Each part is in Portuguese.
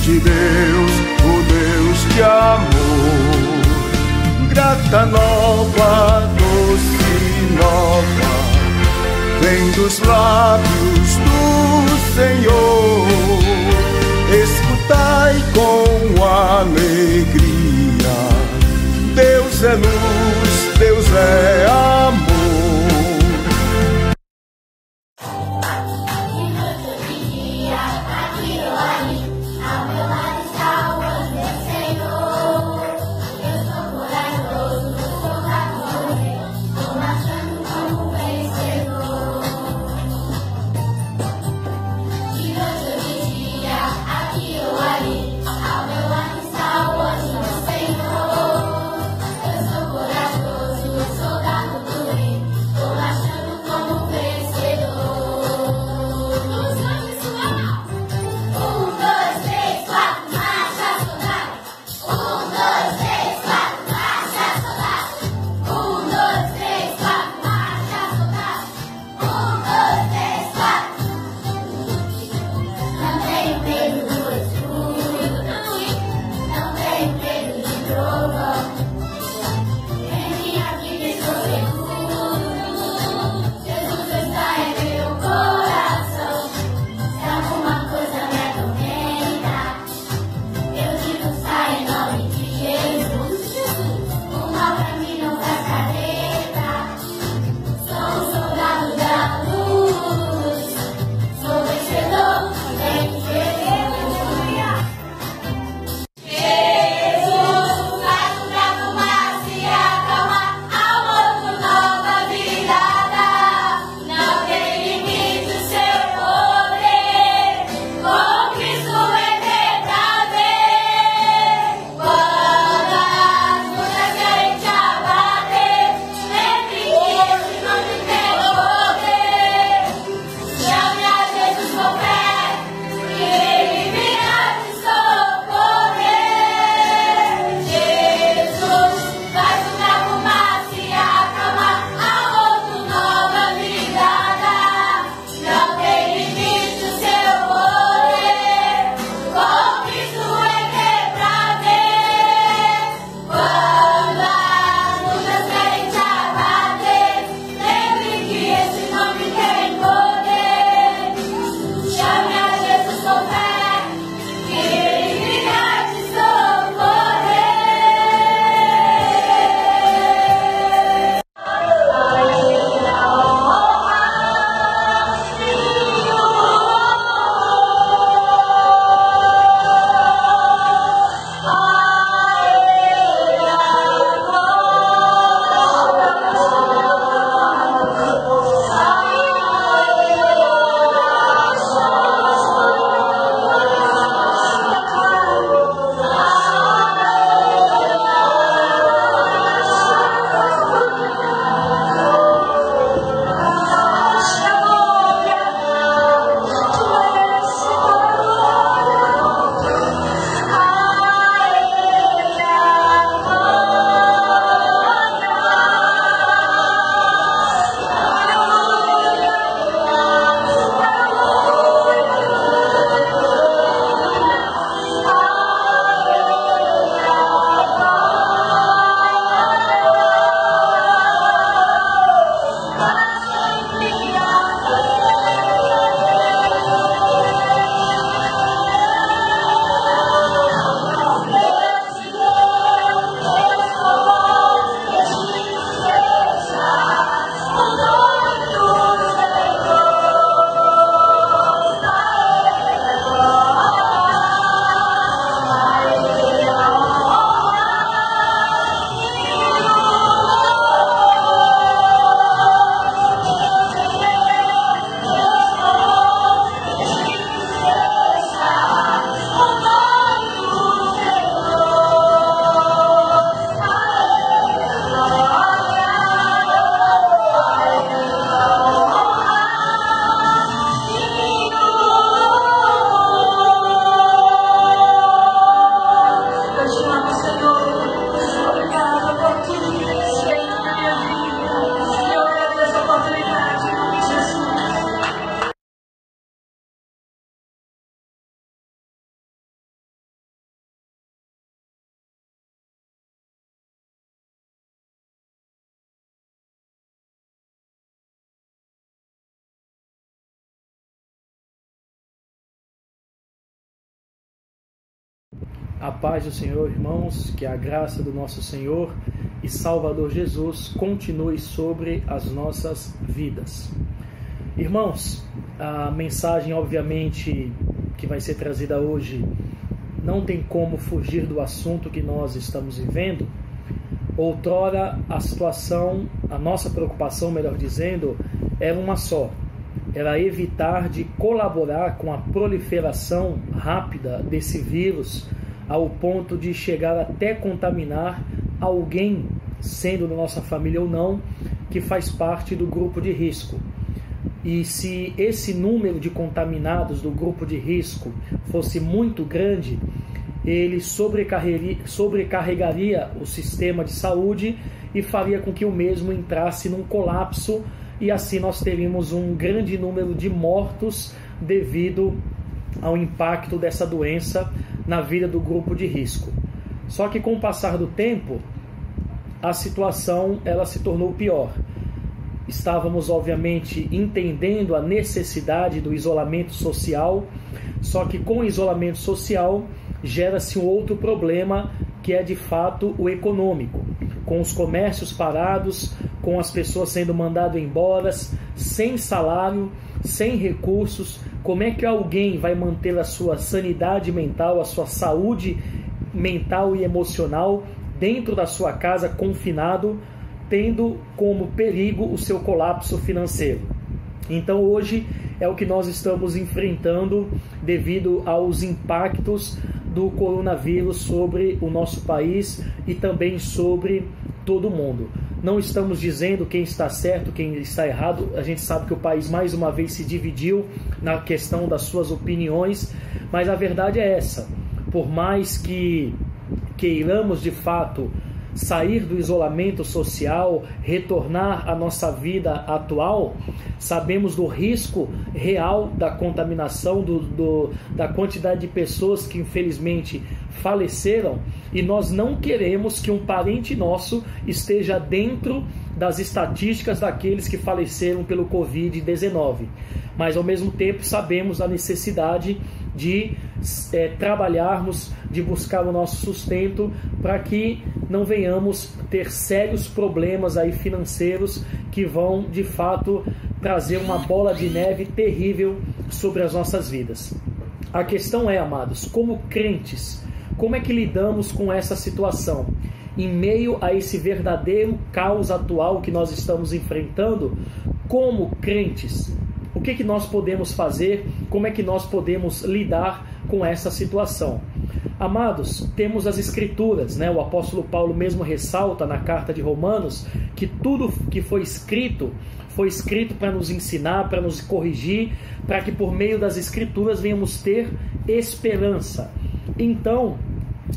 de Deus, o Deus de amor. Grata nova, doce nova, vem dos lábios do Senhor. Escutai com alegria, Deus é luz, Deus é amor. Dia A paz do Senhor, irmãos, que a graça do nosso Senhor e Salvador Jesus continue sobre as nossas vidas. Irmãos, a mensagem, obviamente, que vai ser trazida hoje, não tem como fugir do assunto que nós estamos vivendo. Outrora, a situação, a nossa preocupação, melhor dizendo, era uma só. Era evitar de colaborar com a proliferação rápida desse vírus, ao ponto de chegar até contaminar alguém, sendo da nossa família ou não, que faz parte do grupo de risco. E se esse número de contaminados do grupo de risco fosse muito grande, ele sobrecarregaria o sistema de saúde e faria com que o mesmo entrasse num colapso, e assim nós teríamos um grande número de mortos devido ao impacto dessa doença na vida do grupo de risco. Só que com o passar do tempo, a situação ela se tornou pior. Estávamos, obviamente, entendendo a necessidade do isolamento social, só que com o isolamento social gera-se um outro problema, que é de fato o econômico. Com os comércios parados, com as pessoas sendo mandadas embora, sem salário, sem recursos, como é que alguém vai manter a sua sanidade mental, a sua saúde mental e emocional dentro da sua casa, confinado, tendo como perigo o seu colapso financeiro? Então hoje é o que nós estamos enfrentando devido aos impactos do coronavírus sobre o nosso país e também sobre todo o mundo. Não estamos dizendo quem está certo, quem está errado. A gente sabe que o país mais uma vez se dividiu na questão das suas opiniões, mas a verdade é essa. Por mais que queiramos de fato sair do isolamento social, retornar à nossa vida atual, sabemos do risco real da contaminação, da quantidade de pessoas que infelizmente faleceram, e nós não queremos que um parente nosso esteja dentro das estatísticas daqueles que faleceram pelo Covid-19. Mas ao mesmo tempo sabemos a necessidade de trabalharmos, de buscar o nosso sustento, para que não venhamos ter sérios problemas aí financeiros que vão de fato trazer uma bola de neve terrível sobre as nossas vidas. A questão é, amados, como crentes, como é que lidamos com essa situação? Em meio a esse verdadeiro caos atual que nós estamos enfrentando, como crentes, o que nós podemos fazer? Como é que nós podemos lidar com essa situação? Amados, temos as Escrituras, né? O apóstolo Paulo mesmo ressalta na carta de Romanos que tudo que foi escrito para nos ensinar, para nos corrigir, para que por meio das Escrituras venhamos ter esperança. Então,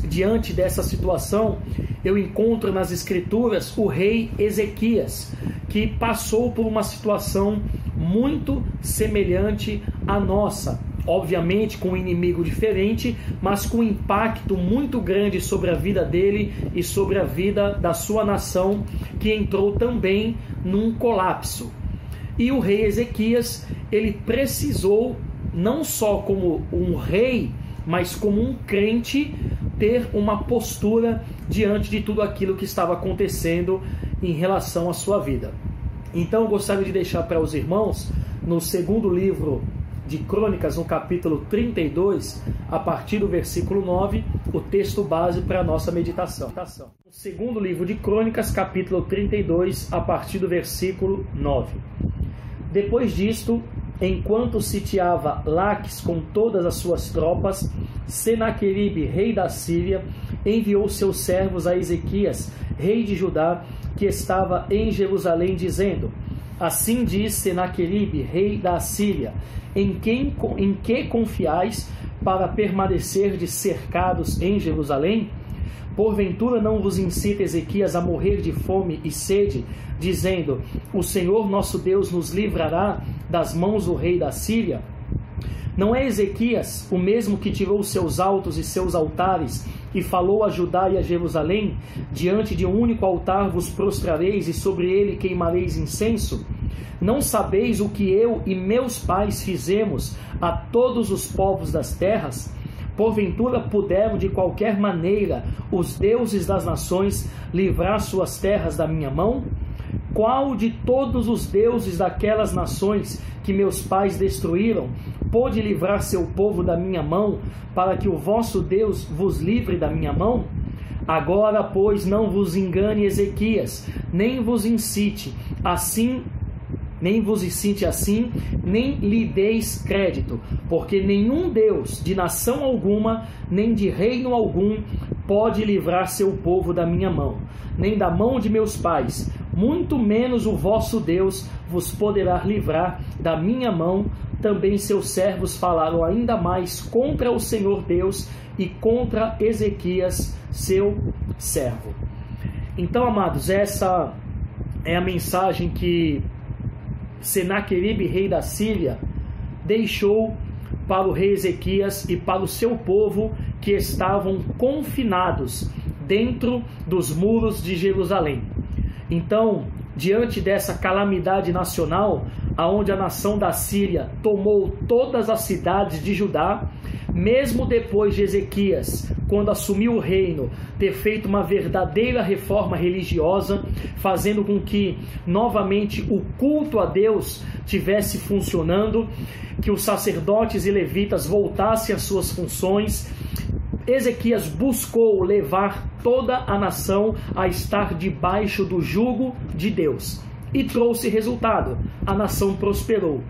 diante dessa situação, eu encontro nas Escrituras o rei Ezequias, que passou por uma situação muito semelhante à nossa. Obviamente com um inimigo diferente, mas com um impacto muito grande sobre a vida dele e sobre a vida da sua nação, que entrou também num colapso. E o rei Ezequias, ele precisou, não só como um rei, mas como um crente, ter uma postura diante de tudo aquilo que estava acontecendo em relação à sua vida. Então eu gostaria de deixar para os irmãos, no segundo livro de Crônicas, no capítulo 32, a partir do versículo 9, o texto base para a nossa meditação. O segundo livro de Crônicas, capítulo 32, a partir do versículo 9. Depois disto, enquanto sitiava Laques com todas as suas tropas, Senaqueribe, rei da Síria, enviou seus servos a Ezequias, rei de Judá, que estava em Jerusalém, dizendo: assim diz Senaqueribe, rei da Síria, em que confiais para permanecerdes cercados em Jerusalém? Porventura não vos incita Ezequias a morrer de fome e sede, dizendo: o Senhor nosso Deus nos livrará das mãos do rei da Síria? Não é Ezequias o mesmo que tirou seus altos e seus altares e falou a Judá e a Jerusalém: diante de um único altar vos prostrareis e sobre ele queimareis incenso? Não sabeis o que eu e meus pais fizemos a todos os povos das terras? Porventura puderam de qualquer maneira os deuses das nações livrar suas terras da minha mão? Qual de todos os deuses daquelas nações que meus pais destruíram pôde livrar seu povo da minha mão, para que o vosso Deus vos livre da minha mão? Agora, pois, não vos engane Ezequias, nem vos incite assim, nem lhe deis crédito, porque nenhum Deus de nação alguma, nem de reino algum, pode livrar seu povo da minha mão, nem da mão de meus pais, muito menos o vosso Deus vos poderá livrar da minha mão. Também seus servos falaram ainda mais contra o Senhor Deus e contra Ezequias, seu servo. Então, amados, essa é a mensagem que Senaqueribe, rei da Síria, deixou para o rei Ezequias e para o seu povo que estavam confinados dentro dos muros de Jerusalém. Então, diante dessa calamidade nacional, aonde a nação da Síria tomou todas as cidades de Judá, mesmo depois de Ezequias, quando assumiu o reino, ter feito uma verdadeira reforma religiosa, fazendo com que novamente o culto a Deus tivesse funcionando, que os sacerdotes e levitas voltassem às suas funções, Ezequias buscou levar toda a nação a estar debaixo do jugo de Deus. E trouxe resultado. A nação prosperou.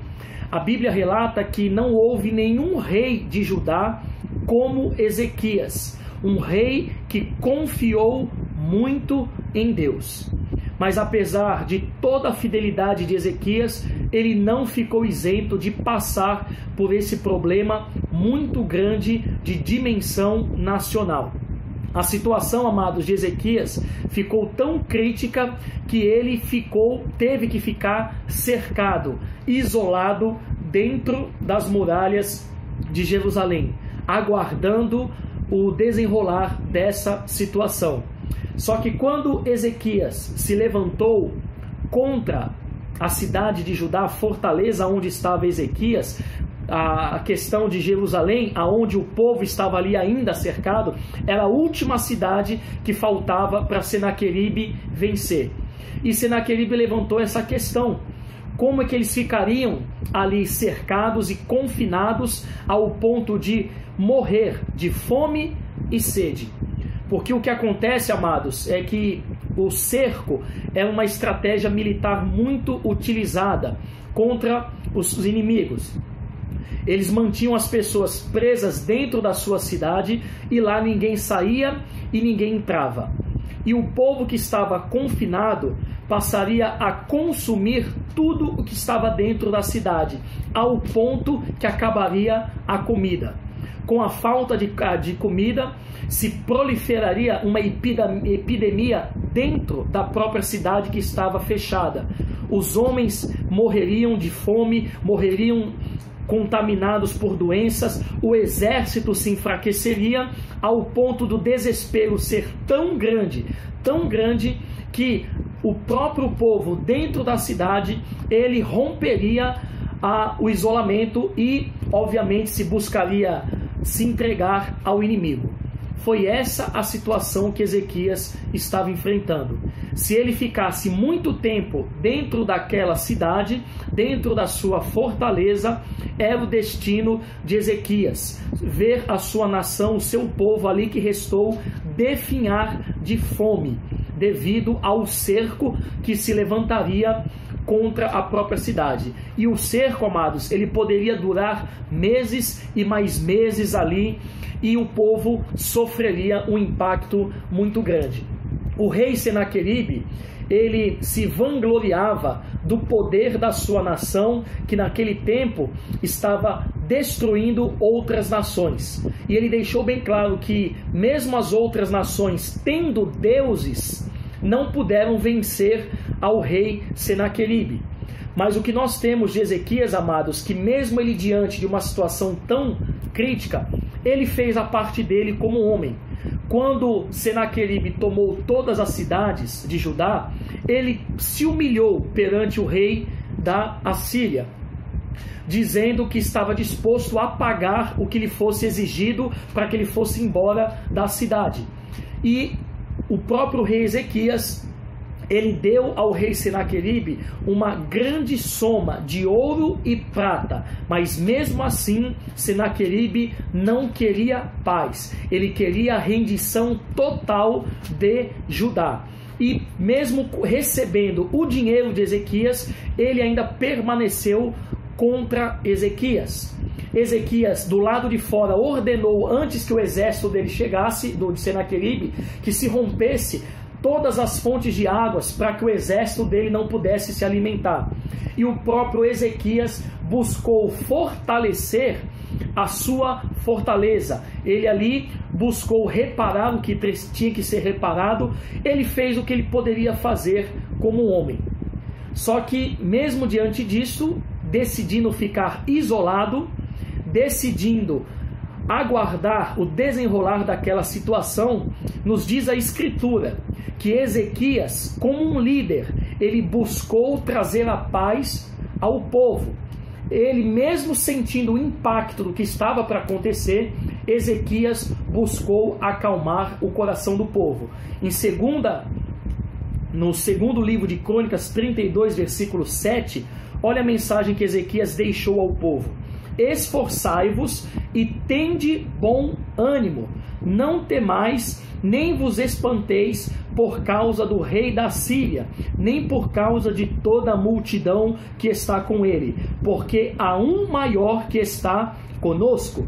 A Bíblia relata que não houve nenhum rei de Judá como Ezequias. Um rei que confiou muito em Deus. Mas apesar de toda a fidelidade de Ezequias, ele não ficou isento de passar por esse problema muito grande de dimensão nacional. A situação, amados, de Ezequias ficou tão crítica que ele teve que ficar cercado, isolado dentro das muralhas de Jerusalém, aguardando o desenrolar dessa situação. Só que quando Ezequias se levantou contra a cidade de Judá, a fortaleza onde estava Ezequias, a questão de Jerusalém, aonde o povo estava ali ainda cercado, era a última cidade que faltava para Senaqueribe vencer. E Senaqueribe levantou essa questão: como é que eles ficariam ali cercados e confinados ao ponto de morrer de fome e sede? Porque o que acontece, amados, é que o cerco é uma estratégia militar muito utilizada contra os inimigos. Eles mantinham as pessoas presas dentro da sua cidade e lá ninguém saía e ninguém entrava. E o povo que estava confinado passaria a consumir tudo o que estava dentro da cidade, ao ponto que acabaria a comida. Com a falta de comida, se proliferaria uma epidemia dentro da própria cidade que estava fechada. Os homens morreriam de fome, morreriam contaminados por doenças, o exército se enfraqueceria ao ponto do desespero ser tão grande que o próprio povo dentro da cidade, ele romperia o isolamento e, obviamente, se buscaria se entregar ao inimigo. Foi essa a situação que Ezequias estava enfrentando. Se ele ficasse muito tempo dentro daquela cidade, dentro da sua fortaleza, era o destino de Ezequias. Ver a sua nação, o seu povo ali que restou, definhar de fome, devido ao cerco que se levantaria contra a própria cidade. E o cerco, amados, ele poderia durar meses e mais meses ali, e o povo sofreria um impacto muito grande. O rei Senaqueribe, ele se vangloriava do poder da sua nação, que naquele tempo estava destruindo outras nações. E ele deixou bem claro que mesmo as outras nações, tendo deuses, não puderam vencer ao rei Senaqueribe. Mas o que nós temos de Ezequias, amados, que mesmo ele diante de uma situação tão crítica, ele fez a parte dele como homem. Quando Senaqueribe tomou todas as cidades de Judá, ele se humilhou perante o rei da Assíria. dizendo que estava disposto a pagar o que lhe fosse exigido para que ele fosse embora da cidade. E o próprio rei Ezequias, ele deu ao rei Senaqueribe uma grande soma de ouro e prata, mas mesmo assim Senaqueribe não queria paz, ele queria a rendição total de Judá. E mesmo recebendo o dinheiro de Ezequias, ele ainda permaneceu contra Ezequias. Ezequias, do lado de fora, ordenou, antes que o exército dele chegasse, de Senaqueribe, que se rompesse todas as fontes de águas para que o exército dele não pudesse se alimentar. E o próprio Ezequias buscou fortalecer a sua fortaleza. Ele ali buscou reparar o que tinha que ser reparado. Ele fez o que ele poderia fazer como homem. Só que, mesmo diante disso, decidindo ficar isolado, decidindo aguardar o desenrolar daquela situação, nos diz a Escritura que Ezequias, como um líder, ele buscou trazer a paz ao povo. Ele, mesmo sentindo o impacto do que estava para acontecer, Ezequias buscou acalmar o coração do povo. No segundo livro de Crônicas 32, versículo 7, olha a mensagem que Ezequias deixou ao povo: esforçai-vos e tende bom ânimo, não temais, nem vos espanteis por causa do rei da Síria, nem por causa de toda a multidão que está com ele, porque há um maior que está conosco.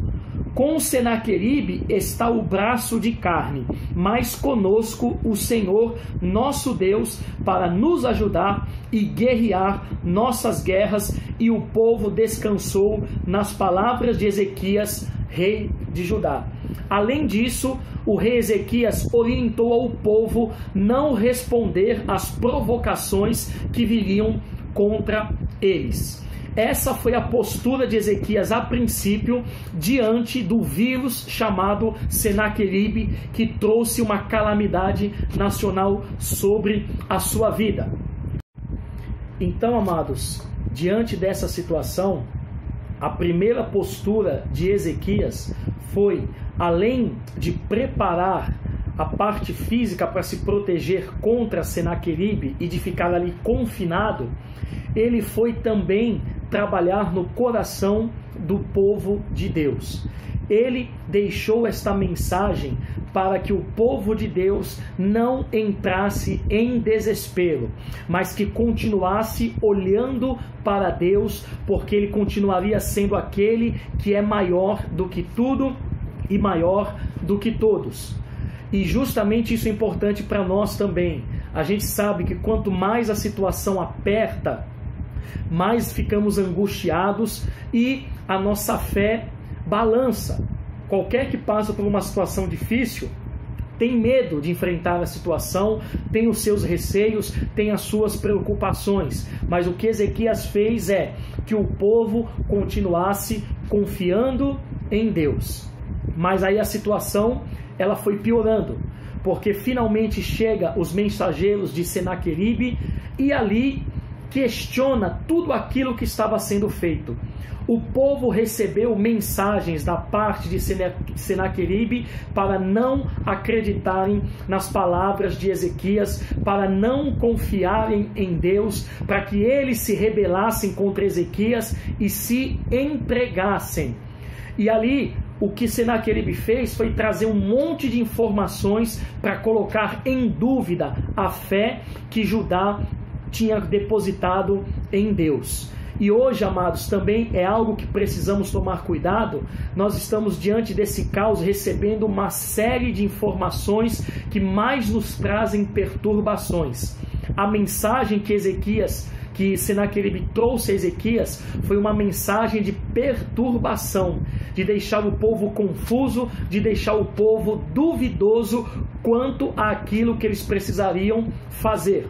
Com Senaqueribe está o braço de carne, mas conosco o Senhor nosso Deus para nos ajudar e guerrear nossas guerras. E o povo descansou nas palavras de Ezequias, rei de Judá. Além disso, o rei Ezequias orientou ao povo não responder às provocações que viriam contra eles. Essa foi a postura de Ezequias a princípio, diante do vírus chamado Senaqueribe, que trouxe uma calamidade nacional sobre a sua vida. Então, amados, diante dessa situação, a primeira postura de Ezequias foi, além de preparar a parte física para se proteger contra Senaqueribe e de ficar ali confinado, ele foi também trabalhar no coração do povo de Deus. Ele deixou esta mensagem para que o povo de Deus não entrasse em desespero, mas que continuasse olhando para Deus, porque ele continuaria sendo aquele que é maior do que tudo e maior do que todos. E justamente isso é importante para nós também. A gente sabe que quanto mais a situação aperta, mais ficamos angustiados e a nossa fé balança. Qualquer que passa por uma situação difícil tem medo de enfrentar a situação, tem os seus receios, tem as suas preocupações. Mas o que Ezequias fez é que o povo continuasse confiando em Deus. Mas aí a situação ela foi piorando, porque finalmente chega os mensageiros de Senaqueribe e ali questiona tudo aquilo que estava sendo feito. O povo recebeu mensagens da parte de Senaqueribe para não acreditarem nas palavras de Ezequias, para não confiarem em Deus, para que eles se rebelassem contra Ezequias e se entregassem. E ali, o que Senaqueribe fez foi trazer um monte de informações para colocar em dúvida a fé que Judá tinha depositado em Deus. E hoje, amados, também é algo que precisamos tomar cuidado. Nós estamos diante desse caos, recebendo uma série de informações que mais nos trazem perturbações. A mensagem que Senaqueribe trouxe a Ezequias foi uma mensagem de perturbação, de deixar o povo confuso, de deixar o povo duvidoso quanto àquilo que eles precisariam fazer.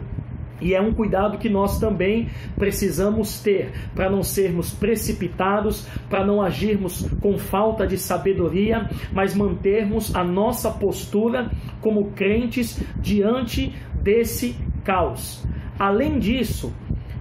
E é um cuidado que nós também precisamos ter, para não sermos precipitados, para não agirmos com falta de sabedoria, mas mantermos a nossa postura como crentes diante desse caos. Além disso,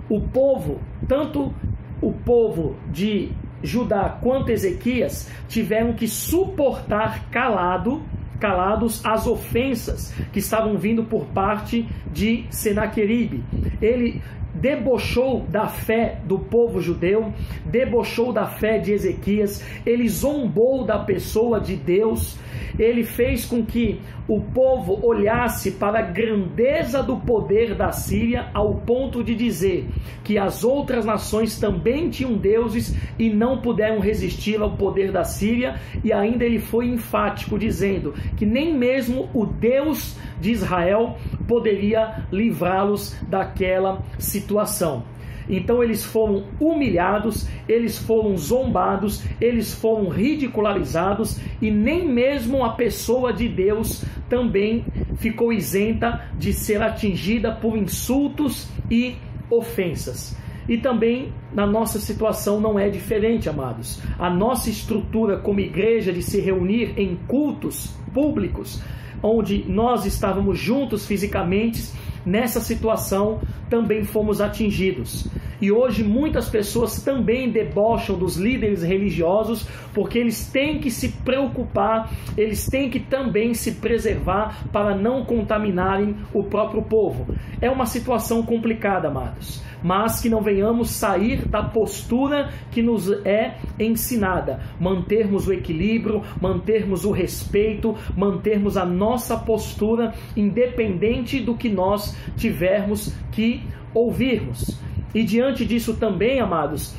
o povo, tanto o povo de Judá quanto Ezequias tiveram que suportar calados as ofensas que estavam vindo por parte de Senaqueribe. Ele debochou da fé do povo judeu, debochou da fé de Ezequias, ele zombou da pessoa de Deus, ele fez com que o povo olhasse para a grandeza do poder da Síria, ao ponto de dizer que as outras nações também tinham deuses e não puderam resistir ao poder da Síria. E ainda ele foi enfático, dizendo que nem mesmo o Deus de Israel poderia livrá-los daquela situação. Então eles foram humilhados, eles foram zombados, eles foram ridicularizados, e nem mesmo a pessoa de Deus também ficou isenta de ser atingida por insultos e ofensas. E também na nossa situação não é diferente, amados. A nossa estrutura como igreja de se reunir em cultos públicos, onde nós estávamos juntos fisicamente, nessa situação também fomos atingidos. E hoje muitas pessoas também debocham dos líderes religiosos, porque eles têm que se preocupar, eles têm que também se preservar para não contaminarem o próprio povo. É uma situação complicada, amados, mas que não venhamos sair da postura que nos é ensinada, mantermos o equilíbrio, mantermos o respeito, mantermos a nossa postura independente do que nós tivermos que ouvirmos. E diante disso também, amados,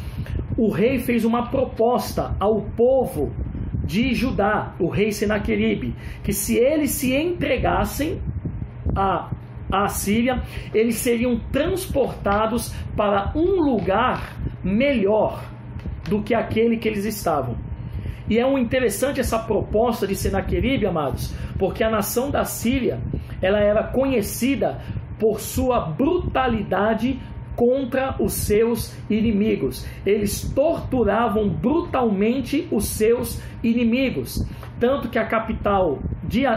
o rei fez uma proposta ao povo de Judá, o rei Senaqueribe, que se eles se entregassem à Síria, eles seriam transportados para um lugar melhor do que aquele que eles estavam. E é interessante essa proposta de Senaqueribe, amados, porque a nação da Síria, ela era conhecida por sua brutalidade contra os seus inimigos. Eles torturavam brutalmente os seus inimigos, tanto que a capital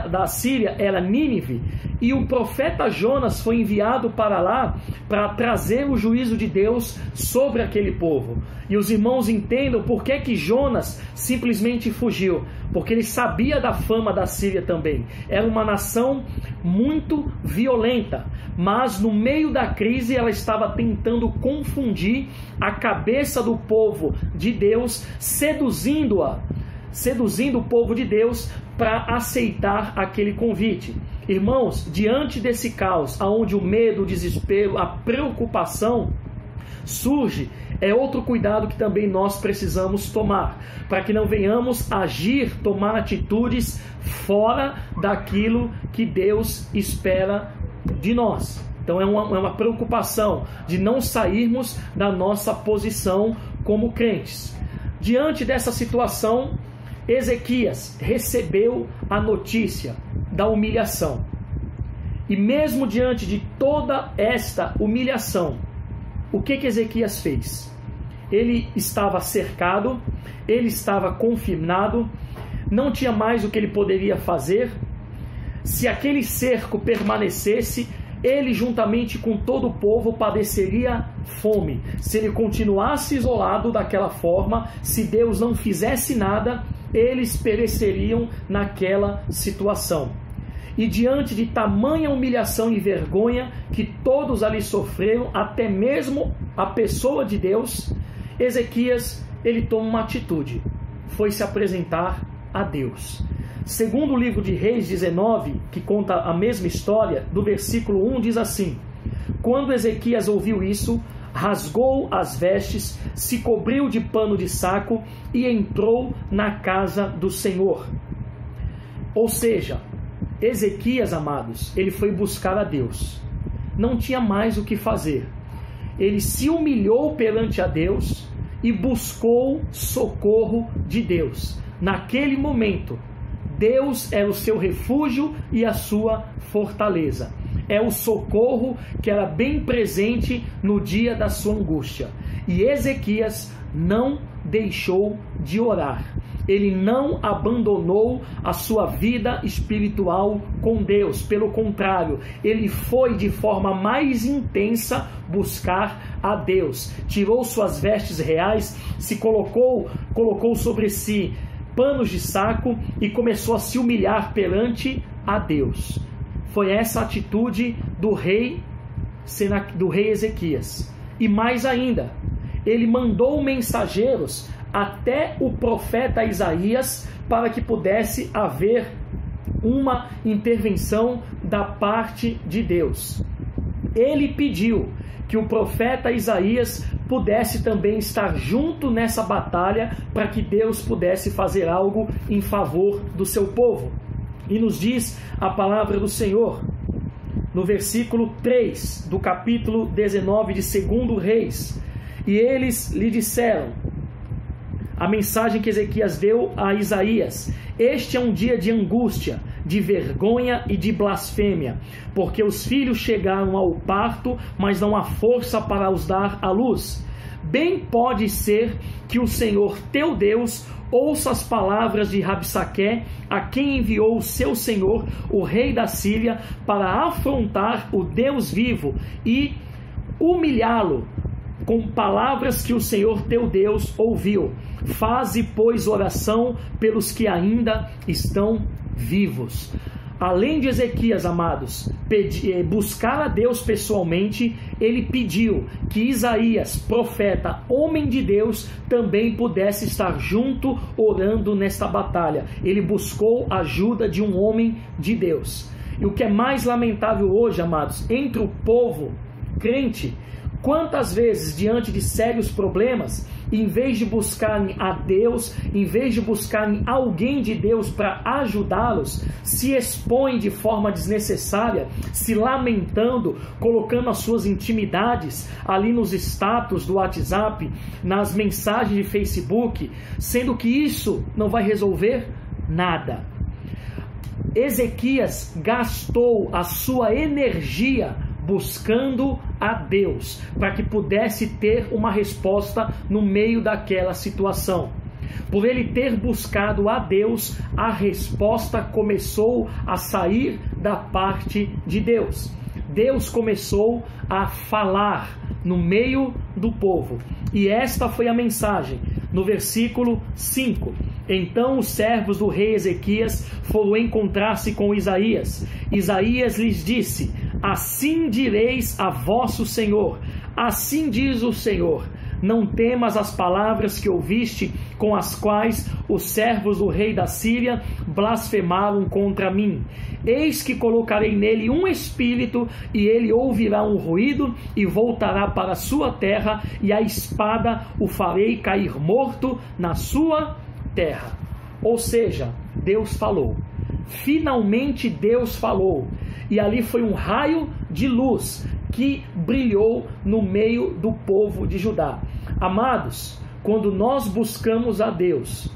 da Síria era Nínive, e o profeta Jonas foi enviado para lá para trazer o juízo de Deus sobre aquele povo. E os irmãos entendam por que Jonas simplesmente fugiu, porque ele sabia da fama da Síria também. Era uma nação muito violenta, mas no meio da crise ela estava tentando confundir a cabeça do povo de Deus, seduzindo o povo de Deus para aceitar aquele convite. Irmãos, diante desse caos, onde o medo, o desespero, a preocupação surge, é outro cuidado que também nós precisamos tomar, para que não venhamos agir, tomar atitudes fora daquilo que Deus espera de nós. Então é uma preocupação de não sairmos da nossa posição como crentes. Diante dessa situação, Ezequias recebeu a notícia da humilhação. E mesmo diante de toda esta humilhação, o que Ezequias fez? Ele estava cercado, ele estava confinado, não tinha mais o que ele poderia fazer. Se aquele cerco permanecesse, ele juntamente com todo o povo padeceria fome. Se ele continuasse isolado daquela forma, se Deus não fizesse nada, eles pereceriam naquela situação. E diante de tamanha humilhação e vergonha que todos ali sofreram, até mesmo a pessoa de Deus, Ezequias, ele toma uma atitude, foi se apresentar a Deus. Segundo o livro de Reis 19, que conta a mesma história, do versículo 1 diz assim: quando Ezequias ouviu isso, rasgou as vestes, se cobriu de pano de saco e entrou na casa do Senhor. Ou seja, Ezequias, amados, ele foi buscar a Deus. Não tinha mais o que fazer. Ele se humilhou perante a Deus e buscou socorro de Deus. Naquele momento, Deus é o seu refúgio e a sua fortaleza. É o socorro que era bem presente no dia da sua angústia. E Ezequias não deixou de orar. ele não abandonou a sua vida espiritual com Deus. Pelo contrário, ele foi de forma mais intensa buscar a Deus. Tirou suas vestes reais, se colocou sobre si panos de saco e começou a se humilhar perante a Deus. Foi essa a atitude do rei Ezequias. E mais ainda, ele mandou mensageiros até o profeta Isaías para que pudesse haver uma intervenção da parte de Deus. Ele pediu que o profeta Isaías pudesse também estar junto nessa batalha para que Deus pudesse fazer algo em favor do seu povo. E nos diz a palavra do Senhor, no versículo 3 do capítulo 19 de 2 Reis: e eles lhe disseram, a mensagem que Ezequias deu a Isaías: este é um dia de angústia, de vergonha e de blasfêmia, porque os filhos chegaram ao parto, mas não há força para os dar à luz. Bem pode ser que o Senhor teu Deus ouça as palavras de Rabsaqué, a quem enviou o seu senhor, o rei da Síria, para afrontar o Deus vivo e humilhá-lo com palavras que o Senhor teu Deus ouviu. Faze, pois, oração pelos que ainda estão vivos. Além de Ezequias, amados, buscar a Deus pessoalmente, ele pediu que Isaías, profeta, homem de Deus, também pudesse estar junto orando nesta batalha. Ele buscou a ajuda de um homem de Deus. E o que é mais lamentável hoje, amados, entre o povo crente, quantas vezes, diante de sérios problemas, em vez de buscarem a Deus, em vez de buscarem alguém de Deus para ajudá-los, se expõem de forma desnecessária, se lamentando, colocando as suas intimidades ali nos status do WhatsApp, nas mensagens de Facebook, sendo que isso não vai resolver nada. Ezequias gastou a sua energia buscando a Deus, para que pudesse ter uma resposta no meio daquela situação. Por ele ter buscado a Deus, a resposta começou a sair da parte de Deus. Deus começou a falar no meio do povo. E esta foi a mensagem, no versículo 5. Então os servos do rei Ezequias foram encontrar-se com Isaías. Isaías lhes disse: assim direis a vosso Senhor, assim diz o Senhor, não temas as palavras que ouviste, com as quais os servos do rei da Síria blasfemaram contra mim. Eis que colocarei nele um espírito, e ele ouvirá um ruído, e voltará para a sua terra, e a espada o farei cair morto na sua terra. Ou seja, Deus falou. Finalmente Deus falou. E ali foi um raio de luz que brilhou no meio do povo de Judá. Amados, quando nós buscamos a Deus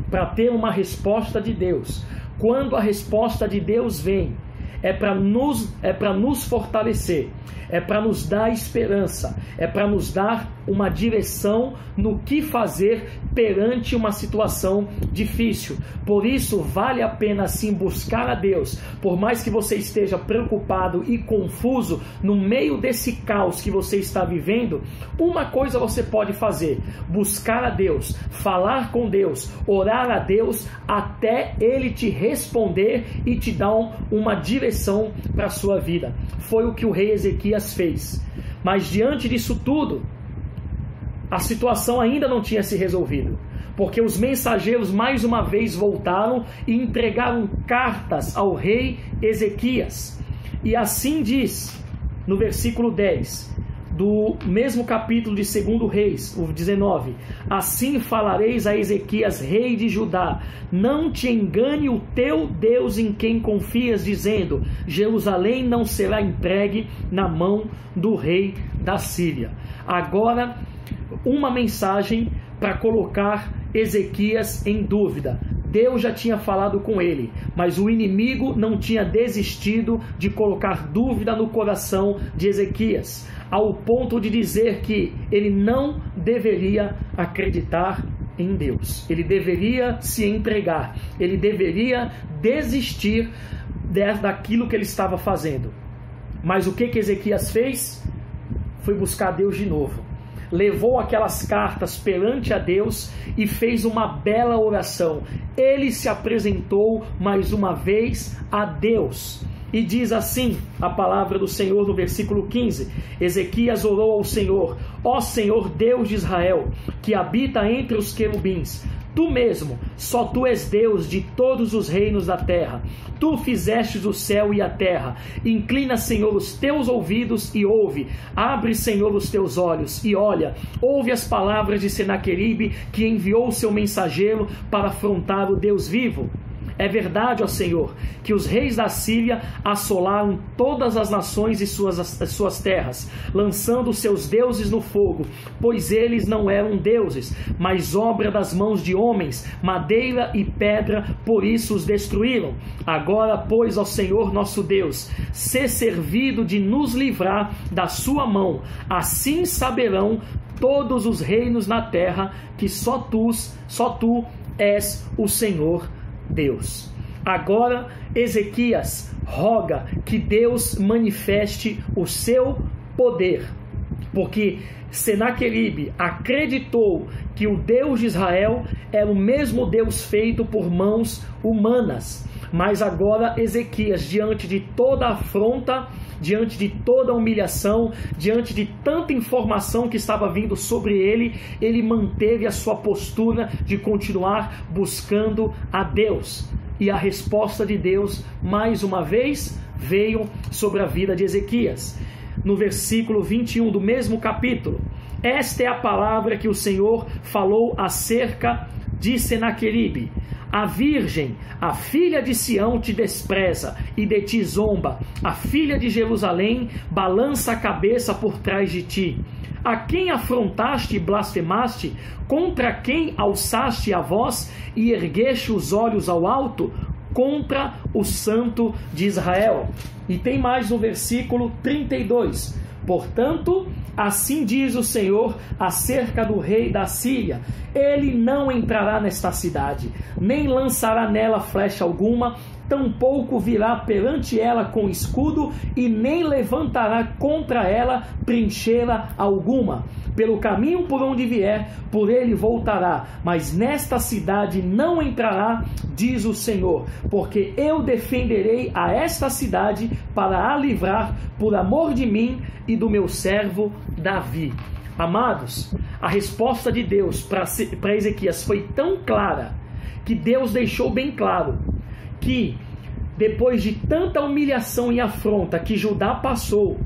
para ter uma resposta de Deus, quando a resposta de Deus vem, é para nos fortalecer, é para nos dar esperança, é para nos dar uma direção no que fazer perante uma situação difícil. Por isso vale a pena sim buscar a Deus, por mais que você esteja preocupado e confuso no meio desse caos que você está vivendo. Uma coisa você pode fazer: buscar a Deus, falar com Deus, orar a Deus até Ele te responder e te dar uma direção para a sua vida. Foi o que o rei Ezequias fez. Mas diante disso tudo, a situação ainda não tinha se resolvido, porque os mensageiros mais uma vez voltaram e entregaram cartas ao rei Ezequias. E assim diz no versículo 10 do mesmo capítulo de 2 Reis, o 19: assim falareis a Ezequias, rei de Judá: não te engane o teu Deus em quem confias, dizendo: Jerusalém não será entregue na mão do rei da Síria. Agora, uma mensagem para colocar Ezequias em dúvida. Deus já tinha falado com ele, mas o inimigo não tinha desistido de colocar dúvida no coração de Ezequias, ao ponto de dizer que ele não deveria acreditar em Deus. Ele deveria se entregar. Ele deveria desistir daquilo que ele estava fazendo. Mas o que Ezequias fez? Foi buscar Deus de novo. Levou aquelas cartas perante a Deus e fez uma bela oração. Ele se apresentou mais uma vez a Deus. E diz assim a palavra do Senhor no versículo 15: Ezequias orou ao Senhor: ó Senhor Deus de Israel, que habita entre os querubins, Tu mesmo, só Tu és Deus de todos os reinos da terra. Tu fizestes o céu e a terra. Inclina, Senhor, os Teus ouvidos e ouve. Abre, Senhor, os Teus olhos e olha. Ouve as palavras de Senaqueribe, que enviou o seu mensageiro para afrontar o Deus vivo. É verdade, ó Senhor, que os reis da Síria assolaram todas as nações e suas terras, lançando seus deuses no fogo, pois eles não eram deuses, mas obra das mãos de homens, madeira e pedra, por isso os destruíram. Agora, pois, ó Senhor nosso Deus, sê servido de nos livrar da sua mão, assim saberão todos os reinos na terra que só tu és o Senhor Deus. Agora Ezequias roga que Deus manifeste o seu poder, porque Senaqueribe acreditou que o Deus de Israel era o mesmo Deus feito por mãos humanas. Mas agora Ezequias, diante de toda a afronta, diante de toda a humilhação, diante de tanta informação que estava vindo sobre ele, ele manteve a sua postura de continuar buscando a Deus. E a resposta de Deus, mais uma vez, veio sobre a vida de Ezequias. No versículo 21 do mesmo capítulo: esta é a palavra que o Senhor falou acerca de Senaqueribe. A virgem, a filha de Sião, te despreza e de ti zomba. A filha de Jerusalém balança a cabeça por trás de ti. A quem afrontaste e blasfemaste? Contra quem alçaste a voz e ergueste os olhos ao alto? Contra o Santo de Israel. E tem mais no versículo 32. Portanto, assim diz o Senhor acerca do rei da Síria: ele não entrará nesta cidade, nem lançará nela flecha alguma, tampouco virá perante ela com escudo, e nem levantará contra ela trincheira alguma. Pelo caminho por onde vier, por ele voltará, mas nesta cidade não entrará, diz o Senhor, porque eu defenderei a esta cidade para a livrar por amor de mim e do meu servo Davi. Amados, a resposta de Deus para Ezequias foi tão clara, que Deus deixou bem claro que depois de tanta humilhação e afronta que Judá passou,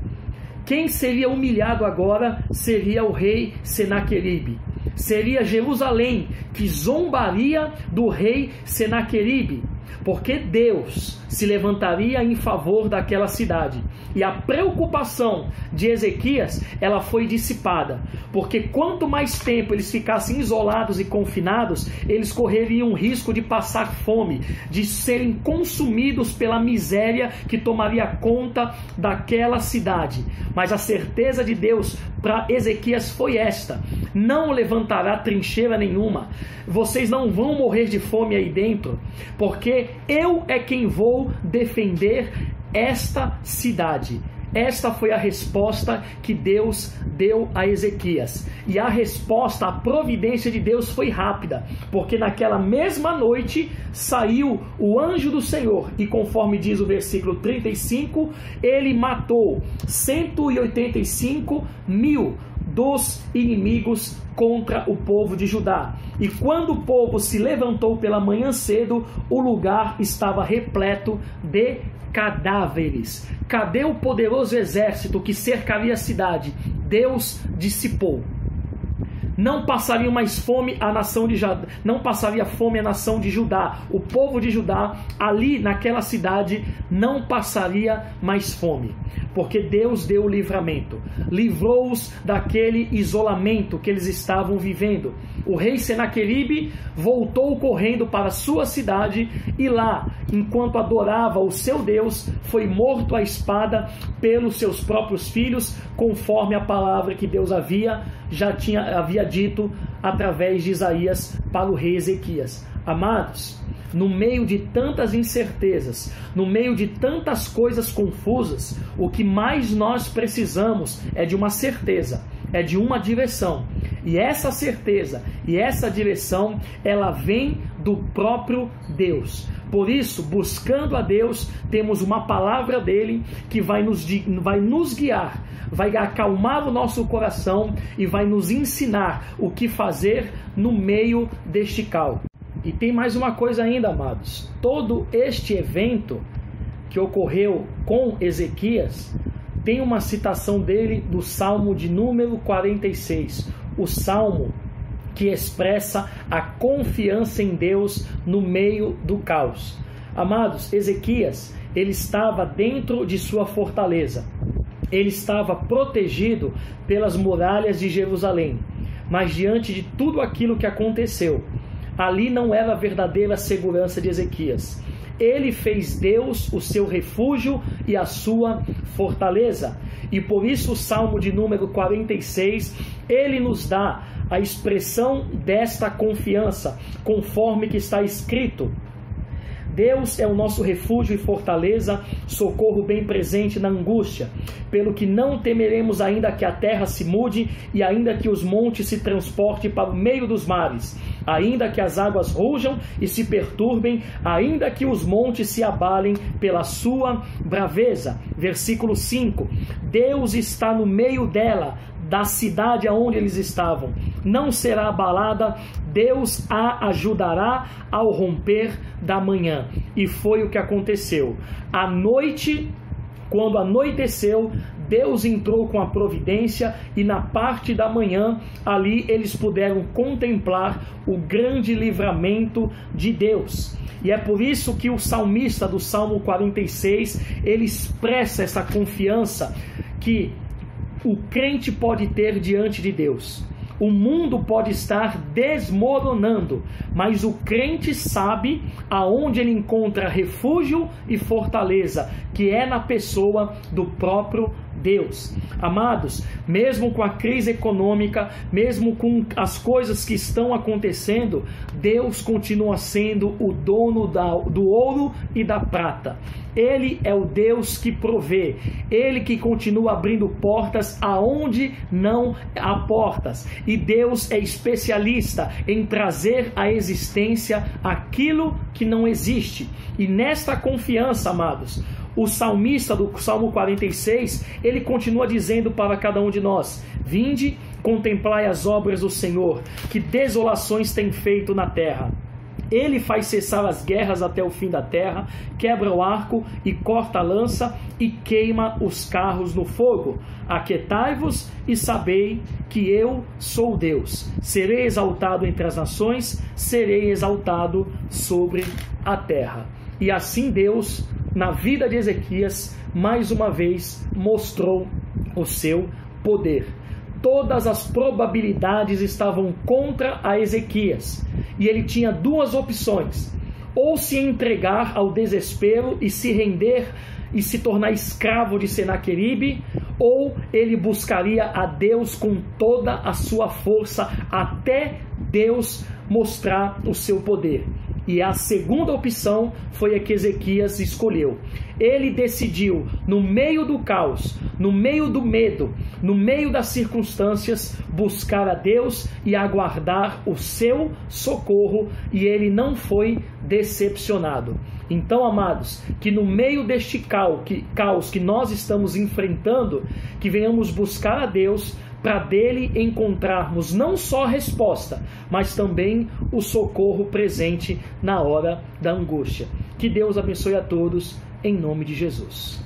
quem seria humilhado agora seria o rei Senaqueribe. Seria Jerusalém que zombaria do rei Senaqueribe, porque Deus se levantaria em favor daquela cidade. E a preocupação de Ezequias, ela foi dissipada, porque quanto mais tempo eles ficassem isolados e confinados, eles correriam o risco de passar fome, de serem consumidos pela miséria que tomaria conta daquela cidade. Mas a certeza de Deus para Ezequias foi esta: não levantará trincheira nenhuma, vocês não vão morrer de fome aí dentro, porque eu é quem vou defender esta cidade. Esta foi a resposta que Deus deu a Ezequias. E a resposta, a providência de Deus foi rápida, porque naquela mesma noite saiu o anjo do Senhor, e conforme diz o versículo 35, ele matou 185.000 dos inimigos contra o povo de Judá. E quando o povo se levantou pela manhã cedo, o lugar estava repleto de cadáveres. Cadê o poderoso exército que cercaria a cidade? Deus dissipou. Não passaria mais fome a nação de Judá, não passaria fome a nação de Judá. O povo de Judá, ali naquela cidade, não passaria mais fome, porque Deus deu o livramento, livrou-os daquele isolamento que eles estavam vivendo. O rei Senaqueribe voltou correndo para sua cidade e lá, enquanto adorava o seu Deus, foi morto à espada pelos seus próprios filhos, conforme a palavra que Deus havia dito através de Isaías para o rei Ezequias. Amados, no meio de tantas incertezas, no meio de tantas coisas confusas, o que mais nós precisamos é de uma certeza, é de uma direção. E essa certeza e essa direção, ela vem do próprio Deus. Por isso, buscando a Deus, temos uma palavra dele que vai nos guiar, vai acalmar o nosso coração e vai nos ensinar o que fazer no meio deste caos. E tem mais uma coisa ainda, amados. Todo este evento que ocorreu com Ezequias, tem uma citação dele do Salmo de número 46. O Salmo que expressa a confiança em Deus no meio do caos. Amados, Ezequias, ele estava dentro de sua fortaleza. Ele estava protegido pelas muralhas de Jerusalém. Mas diante de tudo aquilo que aconteceu, ali não era a verdadeira segurança de Ezequias. Ele fez Deus o seu refúgio e a sua fortaleza. E por isso o Salmo de número 46, ele nos dá a expressão desta confiança, conforme que está escrito: Deus é o nosso refúgio e fortaleza, socorro bem presente na angústia. Pelo que não temeremos, ainda que a terra se mude e ainda que os montes se transportem para o meio dos mares, ainda que as águas rujam e se perturbem, ainda que os montes se abalem pela sua braveza. Versículo 5. Deus está no meio dela, da cidade aonde eles estavam. Não será abalada, Deus a ajudará ao romper da manhã. E foi o que aconteceu. À noite, quando anoiteceu, Deus entrou com a providência e na parte da manhã, ali eles puderam contemplar o grande livramento de Deus. E é por isso que o salmista do Salmo 46, ele expressa essa confiança que o crente pode ter diante de Deus. O mundo pode estar desmoronando, mas o crente sabe aonde ele encontra refúgio e fortaleza, que é na pessoa do próprio Deus. Amados, mesmo com a crise econômica, mesmo com as coisas que estão acontecendo, Deus continua sendo o dono do ouro e da prata. Ele é o Deus que provê, Ele que continua abrindo portas aonde não há portas. E Deus é especialista em trazer à existência aquilo que não existe. E nesta confiança, amados, o salmista do Salmo 46, ele continua dizendo para cada um de nós: vinde, contemplai as obras do Senhor, que desolações tem feito na terra. Ele faz cessar as guerras até o fim da terra, quebra o arco e corta a lança e queima os carros no fogo. Aquietai-vos e sabei que eu sou Deus. Serei exaltado entre as nações, serei exaltado sobre a terra. E assim Deus, na vida de Ezequias, mais uma vez mostrou o seu poder. Todas as probabilidades estavam contra a Ezequias. E ele tinha duas opções: ou se entregar ao desespero e se render e se tornar escravo de Senaqueribe, ou ele buscaria a Deus com toda a sua força até Deus mostrar o seu poder. E a segunda opção foi a que Ezequias escolheu. Ele decidiu, no meio do caos, no meio do medo, no meio das circunstâncias, buscar a Deus e aguardar o seu socorro, e ele não foi decepcionado. Então, amados, que no meio deste caos que nós estamos enfrentando, que venhamos buscar a Deus, para dele encontrarmos não só a resposta, mas também o socorro presente na hora da angústia. Que Deus abençoe a todos, em nome de Jesus.